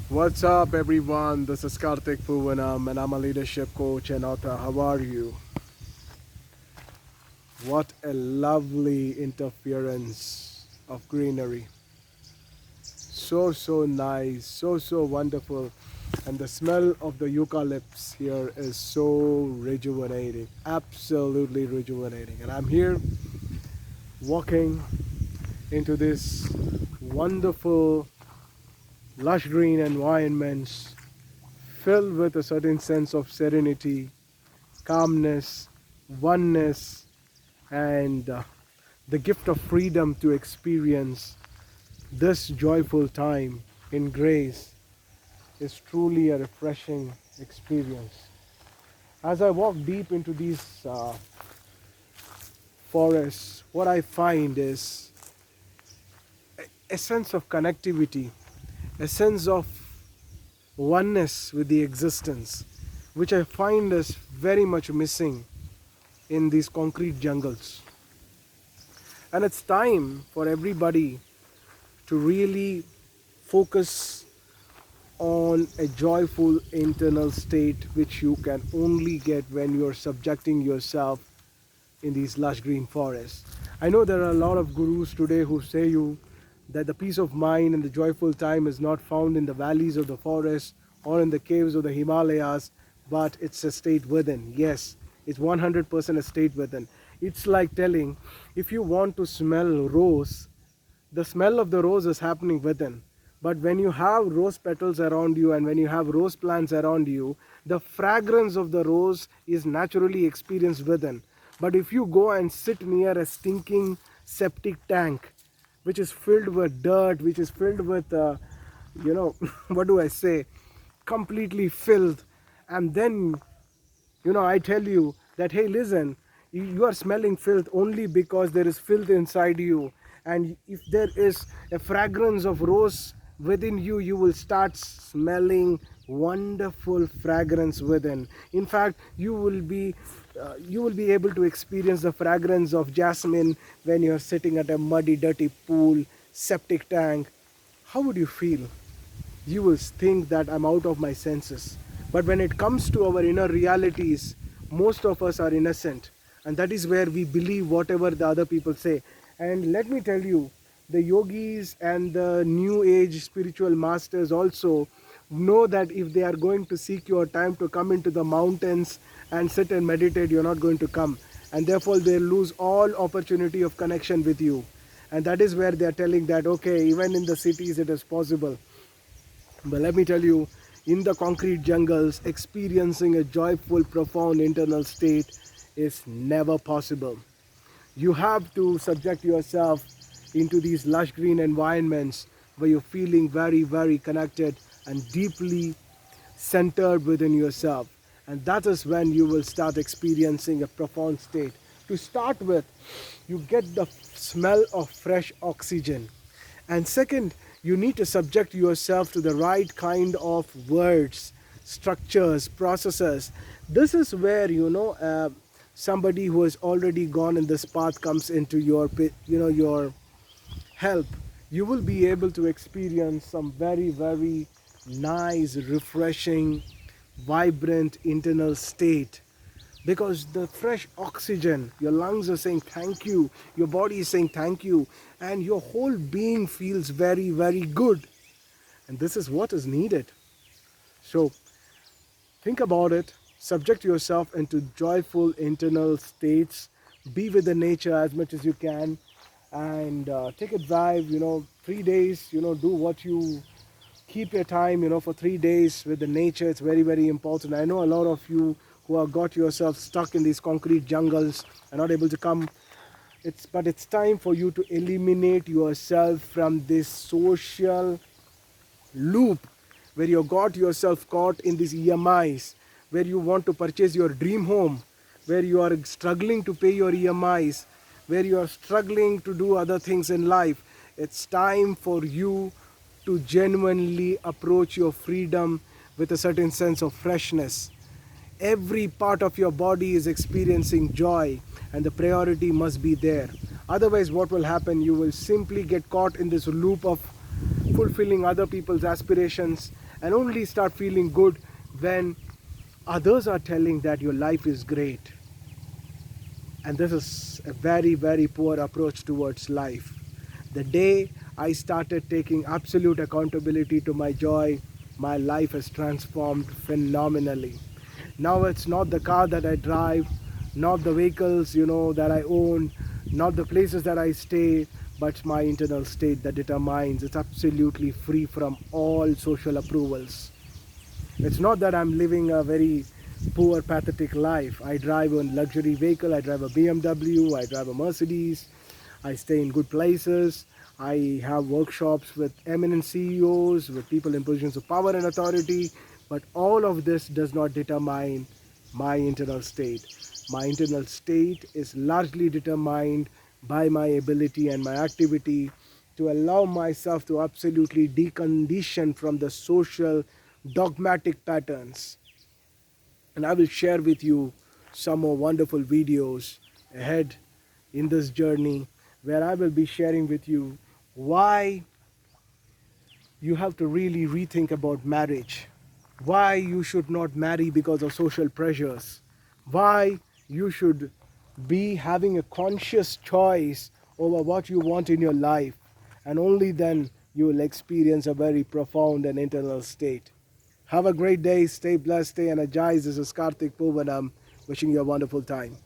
What's up, everyone? This is Karthik Poovanam, and I'm a leadership coach and author. How are you? What a lovely interference of greenery. So nice, so wonderful. And the smell of the eucalypts here is so rejuvenating, absolutely rejuvenating. And I'm here walking into this wonderful lush green environments filled with a certain sense of serenity, calmness, oneness, and the gift of freedom to experience this joyful time in grace is truly a refreshing experience. As I walk deep into these forests, what I find is a sense of connectivity, a sense of oneness with the existence, which I find is very much missing in these concrete jungles. And it's time for everybody to really focus on a joyful internal state which you can only get when you're subjecting yourself in these lush green forests. I know there are a lot of gurus today who say you that the peace of mind and the joyful time is not found in the valleys of the forest or in the caves of the Himalayas, but it's a state within. Yes, it's 100% a state within. It's like telling, if you want to smell rose, the smell of the rose is happening within. But when you have rose petals around you and when you have rose plants around you, the fragrance of the rose is naturally experienced within. But if you go and sit near a stinking septic tank, which is filled with dirt, which is filled with, what do I say, completely filled, and then, I tell you that, hey, listen, you are smelling filth only because there is filth inside you. And if there is a fragrance of rose within you, you will start smelling wonderful fragrance within. In fact, you will be able to experience the fragrance of jasmine when you're sitting at a muddy, dirty pool, septic tank. How would you feel? You will think that I'm out of my senses. But when it comes to our inner realities, most of us are innocent. And that is where we believe whatever the other people say. And let me tell you, the yogis and the new age spiritual masters also know that if they are going to seek your time to come into the mountains and sit and meditate, you're not going to come. And therefore they lose all opportunity of connection with you. And that is where they are telling that, okay, even in the cities it is possible. But let me tell you, in the concrete jungles, experiencing a joyful, profound internal state is never possible. You have to subject yourself into these lush green environments where you're feeling very connected and deeply centered within yourself. And that is when you will start experiencing a profound state. To start with, you get the smell of fresh oxygen. And second, you need to subject yourself to the right kind of words, structures, processes. This is where, somebody who has already gone in this path comes into your help. You will be able to experience some very nice, refreshing, vibrant internal state, because the fresh oxygen, your lungs are saying thank you, your body is saying thank you, and your whole being feels very good. And this is what is needed. So think about it. Subject yourself into joyful internal states. Be with the nature as much as you can, and take a drive. 3 days. Do what you keep your time. For 3 days with the nature. It's very important. I know a lot of you who have got yourself stuck in these concrete jungles are not able to come. But it's time for you to eliminate yourself from this social loop where you got yourself caught in these EMIs, where you want to purchase your dream home, where you are struggling to pay your EMIs, where you are struggling to do other things in life. It's time for you to genuinely approach your freedom with a certain sense of freshness. Every part of your body is experiencing joy, and the priority must be there. Otherwise, what will happen? You will simply get caught in this loop of fulfilling other people's aspirations, and only start feeling good when others are telling that your life is great. And this is a very, very poor approach towards life. The day I started taking absolute accountability to my joy, my life has transformed phenomenally. Now it's not the car that I drive, not the vehicles, that I own, not the places that I stay, but my internal state that determines. It's absolutely free from all social approvals. It's not that I'm living a very poor, pathetic life. I drive a luxury vehicle, I drive a BMW, I drive a Mercedes, I stay in good places, I have workshops with eminent CEOs, with people in positions of power and authority, but all of this does not determine my internal state. My internal state is largely determined by my ability and my activity to allow myself to absolutely decondition from the social dogmatic patterns. And I will share with you some more wonderful videos ahead in this journey, where I will be sharing with you why you have to really rethink about marriage, why you should not marry because of social pressures, why you should be having a conscious choice over what you want in your life, and only then you will experience a very profound and internal state. Have a great day, stay blessed, stay energized. This is Karthik Poovanam, wishing you a wonderful time.